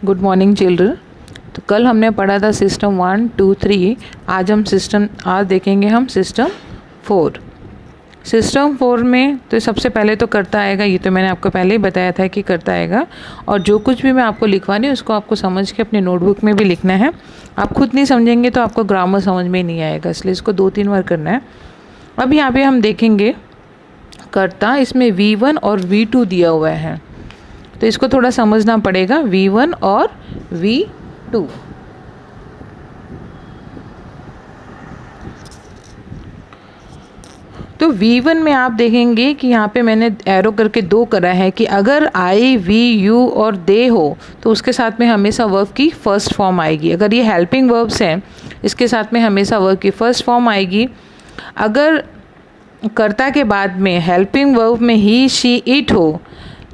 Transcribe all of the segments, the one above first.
Good morning children. तो कल हमने पढ़ा था सिस्टम 1, 2, 3। आज देखेंगे हम सिस्टम 4। सिस्टम 4 में तो सबसे पहले तो करता आएगा, ये तो मैंने आपको पहले ही बताया था कि करता आएगा। और जो कुछ भी मैं आपको लिखवानी है उसको आपको समझ के अपने नोटबुक में भी लिखना है। आप खुद नहीं समझेंगे तो आपको ग्रामर समझ में नहीं आएगा, इसलिए इसको 2-3 बार करना है। अब यहाँ पे हम देखेंगे करता, इसमें V1 और V2 दिया हुआ है, तो इसको थोड़ा समझना पड़ेगा। V1 और V2। तो V1 में आप देखेंगे कि यहाँ पे मैंने एरो करके 2 करा है कि अगर I, V, U और दे हो तो उसके साथ में हमेशा वर्ब की फर्स्ट फॉर्म आएगी। अगर ये हेल्पिंग वर्ब्स हैं इसके साथ में हमेशा वर्ब की फर्स्ट फॉर्म आएगी। अगर कर्ता के बाद में हेल्पिंग वर्ब में ही, शी, इट हो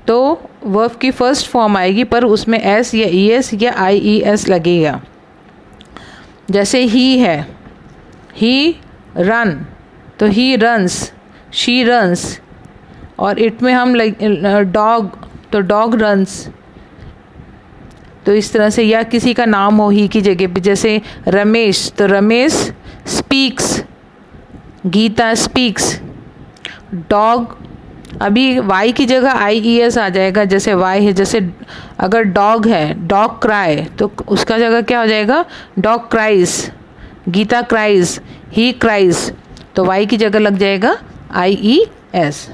तो वर्ब की फर्स्ट फॉर्म आएगी, पर उसमें एस या ई एस या आई ई एस लगेगा। जैसे ही है, ही रन तो ही रन्स, शी रन्स। और इट में हम डॉग तो डॉग रन्स। तो इस तरह से, या किसी का नाम हो ही की जगह पे, जैसे रमेश तो Ramesh speaks, Geeta speaks. Dog, अभी वाई की जगह आई ई एस आ जाएगा, जैसे वाई है। जैसे अगर डॉग है, डॉग क्राई तो उसका जगह क्या हो जाएगा, dog cries. Geeta cries, he cries, तो वाई की जगह लग जाएगा आई ई एस।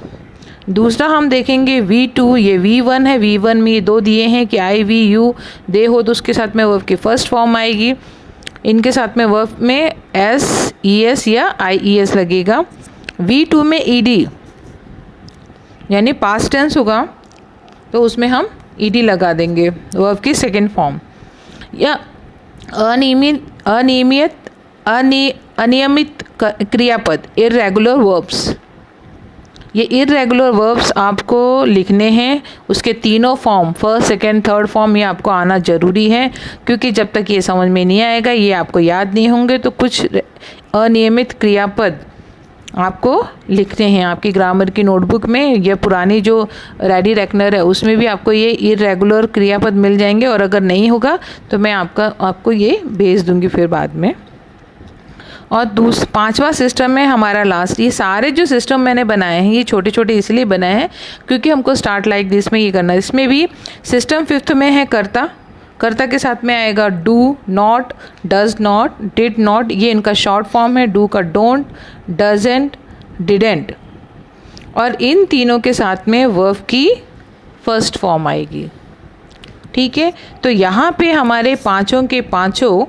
दूसरा हम देखेंगे V2, ये V1 है। V1 में ये 2 दिए हैं कि आई, वी, यू, दे हो तो उसके साथ में वर्ब की फर्स्ट फॉर्म आएगी। इनके साथ में वर्ब में एस, ई एस या आई ई एस लगेगा। V2 में ईडी यानी पास्ट टेंस होगा तो उसमें हम ईडी लगा देंगे, वर्ब की सेकेंड फॉर्म। या अनियमित क्रियापद, इर्रेगुलर वर्ब्स। ये इर्रेगुलर वर्ब्स आपको लिखने हैं, उसके तीनों form, first, second, third form, ये आपको आना ज़रूरी है, क्योंकि जब तक ये समझ में नहीं आएगा, ये आपको याद नहीं होंगे, तो कुछ अनियमित क्रियापद आपको लिखने हैं आपकी ग्रामर की नोटबुक में। या पुरानी जो रेडी रेकनर है उसमें भी आपको ये इर्रेगुलर क्रियापद मिल जाएंगे, और अगर नहीं होगा तो मैं आपको ये भेज दूंगी फिर बाद में। और 5वां सिस्टम में हमारा लास्ट, ये सारे जो सिस्टम मैंने बनाए हैं ये छोटे छोटे इसलिए बनाए हैं क्योंकि हमको स्टार्ट लाइक दिस में ये करना है। इसमें भी सिस्टम 5th में है कर्ता। कर्ता के साथ में आएगा do, not, does not, did not, ये इनका शॉर्ट फॉर्म है। डू का डोंट, डजेंट, डिडेंट। और इन तीनों के साथ में वर्ब की फर्स्ट फॉर्म आएगी। ठीक है, तो यहाँ पे हमारे पांचों के पांचों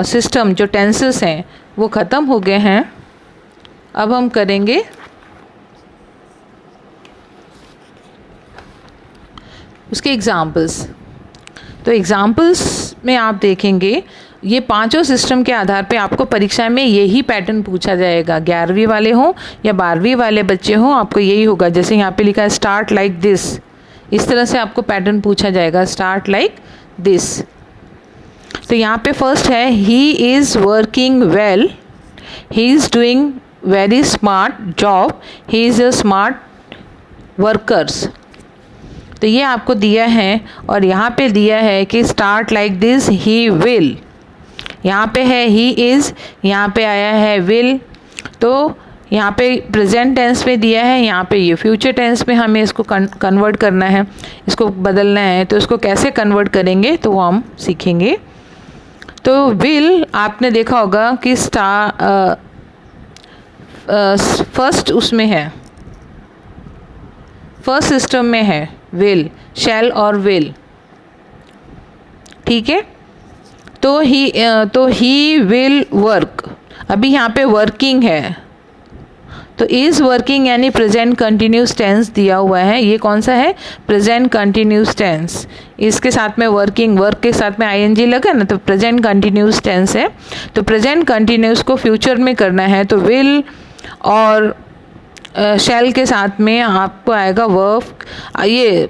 सिस्टम जो टेंसेस हैं वो ख़त्म हो गए हैं। अब हम करेंगे उसके एग्ज़ाम्पल्स। तो एग्ज़ाम्पल्स में आप देखेंगे ये पांचों सिस्टम के आधार पे आपको परीक्षा में यही पैटर्न पूछा जाएगा। 11वीं वाले हों या 12वीं वाले बच्चे हों, आपको यही होगा। जैसे यहाँ पे लिखा है स्टार्ट लाइक दिस, इस तरह से आपको पैटर्न पूछा जाएगा, स्टार्ट लाइक दिस। तो यहाँ पे फर्स्ट है he is working well, he is doing very smart job, he is a smart workers. तो ये आपको दिया है। और यहाँ पे दिया है कि start like this, he will. यहाँ पे है ही इज़, यहाँ पे आया है विल। तो यहाँ पे प्रेजेंट टेंस में दिया है, यहाँ पे ये फ्यूचर टेंस में हमें इसको कन्वर्ट करना है, इसको बदलना है। तो इसको कैसे कन्वर्ट करेंगे तो वो हम सीखेंगे। तो विल आपने देखा होगा कि फर्स्ट उसमें है, फर्स्ट सिस्टम में है विल, शैल और विल। ठीक है, तो ही विल वर्क। अभी यहाँ पे वर्किंग है तो इज़ वर्किंग यानी प्रेजेंट कंटिन्यूस टेंस दिया हुआ है। ये कौन सा है, प्रेजेंट कंटिन्यूस टेंस। इसके साथ में वर्किंग, वर्क के साथ में आईएनजी लगा ना, तो प्रेजेंट कंटिन्यूस टेंस है। तो प्रेजेंट कंटिन्यूस को फ्यूचर में करना है तो विल और शैल के साथ में आपको आएगा वर्ब। ये